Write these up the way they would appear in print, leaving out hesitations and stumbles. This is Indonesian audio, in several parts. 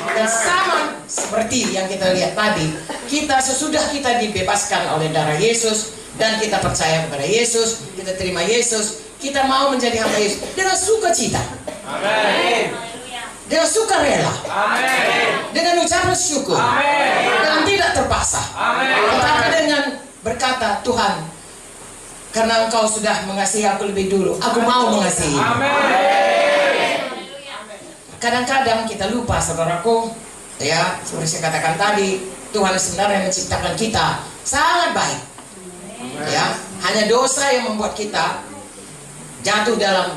Dan sama seperti yang kita lihat tadi, kita sesudah kita dibebaskan oleh darah Yesus dan kita percaya kepada Yesus, kita terima Yesus, kita mau menjadi hamba Yesus dengan sukacita. Amin. Dengan sukarela. Amin. Dengan ucapan syukur. Amin. Dengan tidak terpaksa. Amin. Tetapi dengan berkata, Tuhan, karena Engkau sudah mengasihi aku lebih dulu, aku mau mengasihi. Amin. Kadang-kadang kita lupa, saudaraku, ya, seperti saya katakan tadi, Tuhan sebenarnya menciptakan kita sangat baik. Ya, hanya dosa yang membuat kita jatuh dalam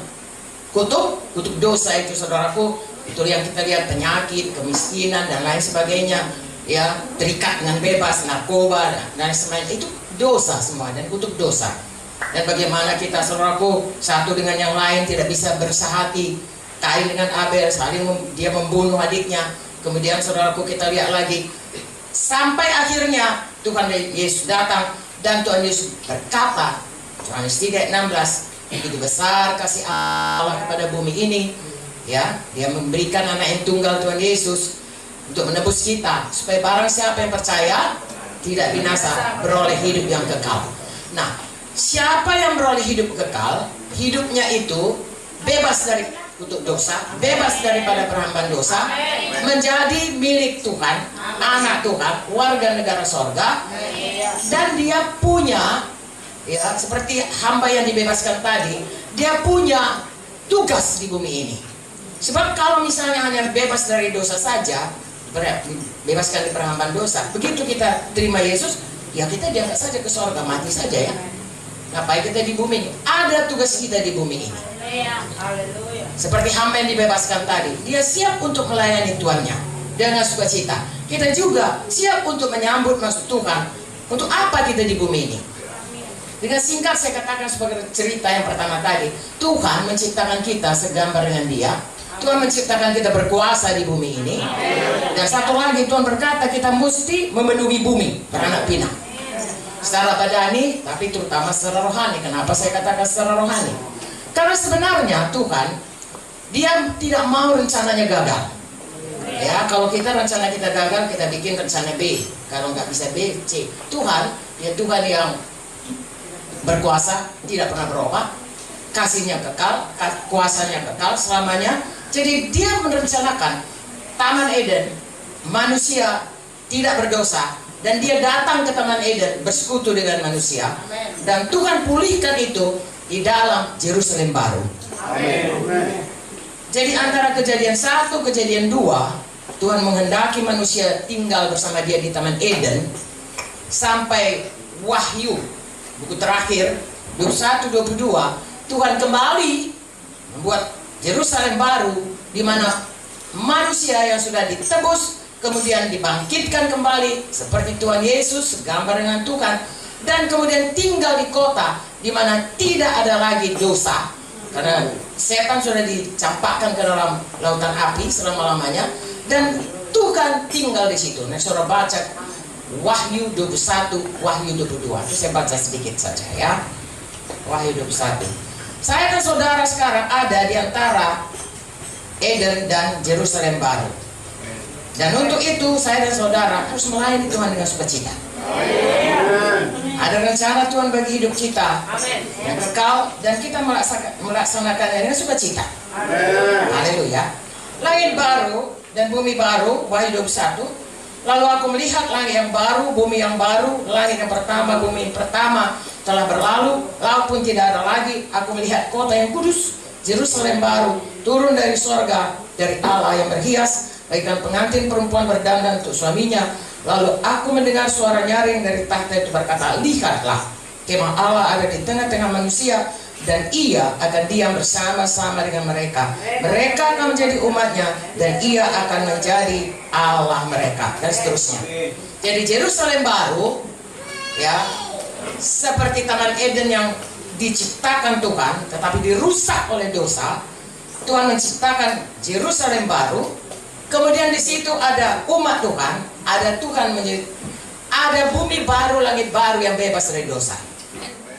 kutuk dosa itu, saudaraku. Itu yang kita lihat, penyakit, kemiskinan dan lain sebagainya, ya, terikat dengan bebas, narkoba dan sebagainya. Itu dosa semua dan kutuk dosa. Dan bagaimana kita, saudaraku, satu dengan yang lain tidak bisa bersahati. Kain dengan Abel, dia membunuh adiknya. Kemudian, saudaraku, kita lihat lagi sampai akhirnya Tuhan Yesus datang dan Tuhan Yesus berkata, Yohanes 3:16, begitu besar kasih Allah kepada bumi ini, ya, Dia memberikan anak yang tunggal, Tuhan Yesus, untuk menebus kita, supaya barang siapa yang percaya tidak binasa, beroleh hidup yang kekal. Nah, siapa yang beroleh hidup kekal, hidupnya itu bebas dari kutuk dosa, bebas daripada perhambaan dosa, menjadi milik Tuhan, anak Tuhan, warga negara sorga, dan dia punya, ya, seperti hamba yang dibebaskan tadi, dia punya tugas di bumi ini. Sebab kalau misalnya hanya bebas dari dosa saja, bebaskan dari perhambaan dosa, begitu kita terima Yesus, ya kita diangkat saja ke sorga, mati saja, ya. Ngapain kita di bumi ini? Ada tugas kita di bumi ini. Seperti hamba yang dibebaskan tadi, dia siap untuk melayani tuannya dengan sukacita. Kita juga siap untuk menyambut maksud Tuhan. Untuk apa kita di bumi ini? Dengan singkat saya katakan sebagai cerita yang pertama tadi, Tuhan menciptakan kita segambar dengan Dia. Tuhan menciptakan kita berkuasa di bumi ini. Dan satu lagi, Tuhan berkata kita mesti memenuhi bumi, beranak pinak. Secara badani, tapi terutama secara rohani. Kenapa saya katakan secara rohani? Karena sebenarnya Tuhan, Dia tidak mau rencananya gagal. Ya, kalau kita rencana kita gagal, kita bikin rencana B. Kalau nggak bisa B, C. Tuhan, Dia Tuhan yang berkuasa, tidak pernah berubah, kasihnya kekal, kuasanya kekal selamanya. Jadi Dia merencanakan Taman Eden, manusia tidak berdosa, dan Dia datang ke Taman Eden bersekutu dengan manusia. Dan Tuhan pulihkan itu di dalam Yerusalem baru. Amin. Jadi antara kejadian 1, kejadian 2, Tuhan menghendaki manusia tinggal bersama Dia di Taman Eden, sampai Wahyu buku terakhir 21-22, Tuhan kembali membuat Yerusalem baru, di mana manusia yang sudah ditebus kemudian dibangkitkan kembali seperti Tuhan Yesus, segambar dengan Tuhan, dan kemudian tinggal di kota di mana tidak ada lagi dosa, karena setan sudah dicampakkan ke dalam lautan api selama-lamanya, dan Tuhan tinggal di situ. Nah, saudara baca Wahyu 21, Wahyu 22. Itu saya baca sedikit saja, ya. Wahyu 21. Saya dan saudara sekarang ada di antara Eden dan Yerusalem baru. Dan untuk itu saya dan saudara harus melayani Tuhan dengan sukacita. Ada rencana Tuhan bagi hidup kita yang kekal, dan kita melaksanakannya dengan sukacita. Haleluya. Langit baru dan bumi baru, Wahyu 21. Lalu aku melihat langit yang baru, bumi yang baru. Langit yang pertama, bumi yang pertama telah berlalu, laut pun tidak ada lagi. Aku melihat kota yang kudus, Yerusalem baru, turun dari sorga, dari Allah yang berhias, baikkan pengantin perempuan berdandan untuk suaminya. Lalu aku mendengar suara nyaring dari tahta itu berkata, lihatlah, kemah Allah ada di tengah-tengah manusia, dan Ia akan diam bersama-sama dengan mereka. Mereka akan menjadi umatnya, dan Ia akan menjadi Allah mereka, dan seterusnya. Jadi Yerusalem baru, ya, seperti Taman Eden yang diciptakan Tuhan, tetapi dirusak oleh dosa. Tuhan menciptakan Yerusalem baru. Kemudian di situ ada umat Tuhan, ada Tuhan ada bumi baru, langit baru yang bebas dari dosa.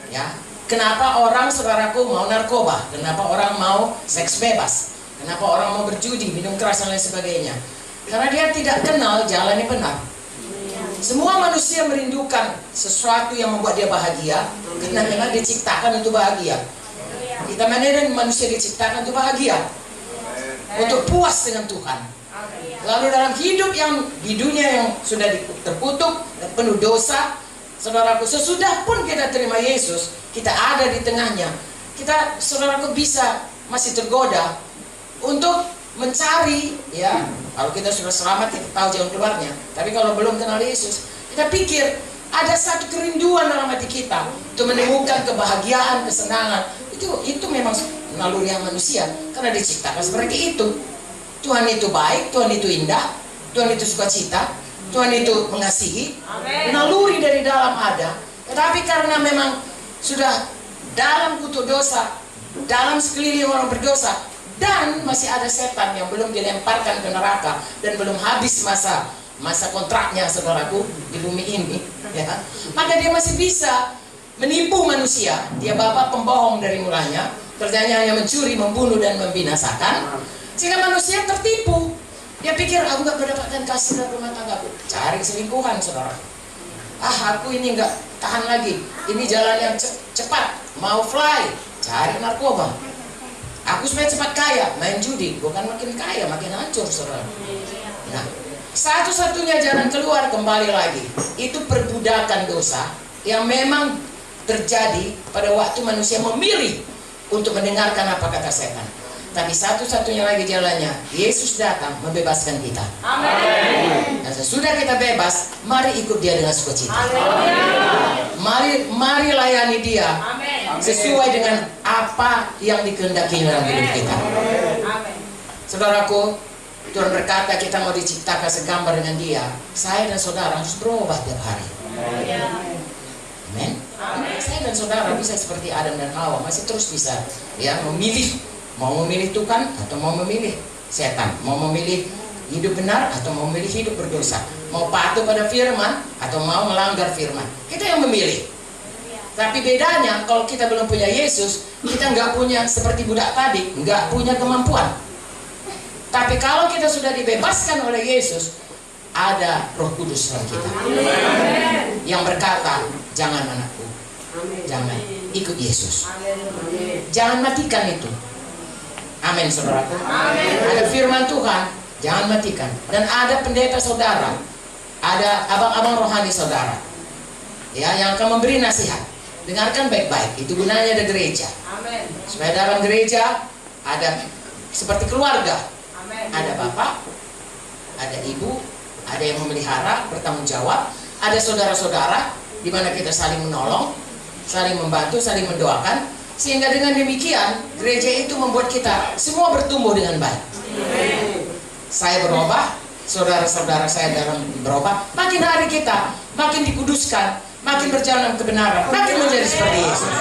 Ya, kenapa orang, saudaraku, mau narkoba? Kenapa orang mau seks bebas? Kenapa orang mau berjudi, minum keras dan lain sebagainya? Karena dia tidak kenal jalan yang benar. Semua manusia merindukan sesuatu yang membuat dia bahagia, karena memang diciptakan untuk bahagia. Kita mana manusia diciptakan untuk bahagia, untuk puas dengan Tuhan. Lalu dalam hidup yang di dunia yang sudah terkutuk dan penuh dosa, saudaraku, sesudah pun kita terima Yesus, kita ada di tengahnya, kita, saudaraku, bisa masih tergoda untuk mencari, ya, kalau kita sudah selamat kita tahu jalan keluarnya. Tapi kalau belum kenal Yesus, kita pikir ada satu kerinduan dalam hati kita untuk menemukan kebahagiaan, kesenangan. Itu memang naluri manusia, karena diciptakan seperti itu. Tuhan itu baik, Tuhan itu indah, Tuhan itu sukacita, Tuhan itu mengasihi. Naluri dari dalam ada. Tetapi karena memang sudah dalam kutuk dosa, dalam sekeliling orang berdosa, dan masih ada setan yang belum dilemparkan ke neraka dan belum habis masa kontraknya, saudaraku, di bumi ini, ya, maka dia masih bisa menipu manusia. Dia bapak pembohong dari mulanya, kerjanya hanya mencuri, membunuh, dan membinasakan, sehingga manusia tertipu. Dia pikir, aku gak mendapatkan kasih dalam rumah tanggaku, cari selingkuhan, saudara. Aku ini gak tahan lagi, ini jalan yang cepat, mau fly, cari narkoba. Aku supaya cepat kaya, main judi, bukan makin kaya, makin hancur, saudara. Nah, satu-satunya jalan keluar kembali lagi, itu perbudakan dosa yang memang terjadi pada waktu manusia memilih untuk mendengarkan apa kata setan. Tapi satu-satunya lagi jalannya, Yesus datang membebaskan kita. Amin. Dan sesudah kita bebas, mari ikut Dia dengan sukacita. Mari layani Dia. Amin. Sesuai dengan apa yang dikehendaki dalam hidup kita. Amin. Saudaraku, Tuhan berkata kita mau diciptakan segambar dengan Dia. Saya dan saudara harus berubah tiap hari. Amin. Saya dan saudara bisa seperti Adam dan Hawa, masih terus bisa, ya, memilih. Mau memilih Tuhan atau mau memilih setan, mau memilih hidup benar atau mau memilih hidup berdosa, mau patuh pada firman atau mau melanggar firman. Kita yang memilih. Tapi bedanya kalau kita belum punya Yesus, kita nggak punya seperti budak tadi, nggak punya kemampuan. Tapi kalau kita sudah dibebaskan oleh Yesus, ada Roh Kudus dalam kita yang berkata, jangan anakku, jangan, ikut Yesus, jangan matikan itu. Amin, saudaraku. Ada firman Tuhan, jangan matikan. Dan ada pendeta saudara, ada abang-abang rohani saudara, ya, yang akan memberi nasihat. Dengarkan baik-baik, itu gunanya ada gereja. Amin. Supaya dalam gereja ada seperti keluarga. Amin. Ada bapak, ada ibu, ada yang memelihara, bertanggung jawab, ada saudara-saudara di mana kita saling menolong, saling membantu, saling mendoakan. Sehingga dengan demikian, gereja itu membuat kita semua bertumbuh dengan baik. Saya berubah, saudara-saudara saya dalam berubah. Makin hari kita, makin dikuduskan, makin berjalan kebenaran, makin menjadi seperti Yesus.